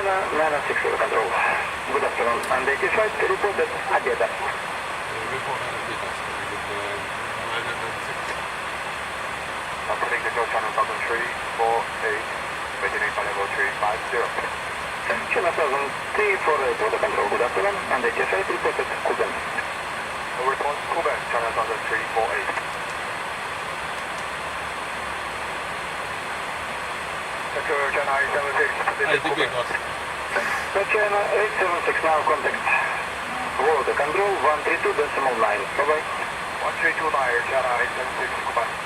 China 960 control. Good afternoon. Unidentified reported Adida. Putting the China 100348, maintaining level 350. China 100348, weather control. Good afternoon. Unidentified reported Kuban. Response Kuban, China 100348. China 876, I think we got China 876 now contact. Weather control 132.9. Bye-bye. 1329, China 876, Kuban.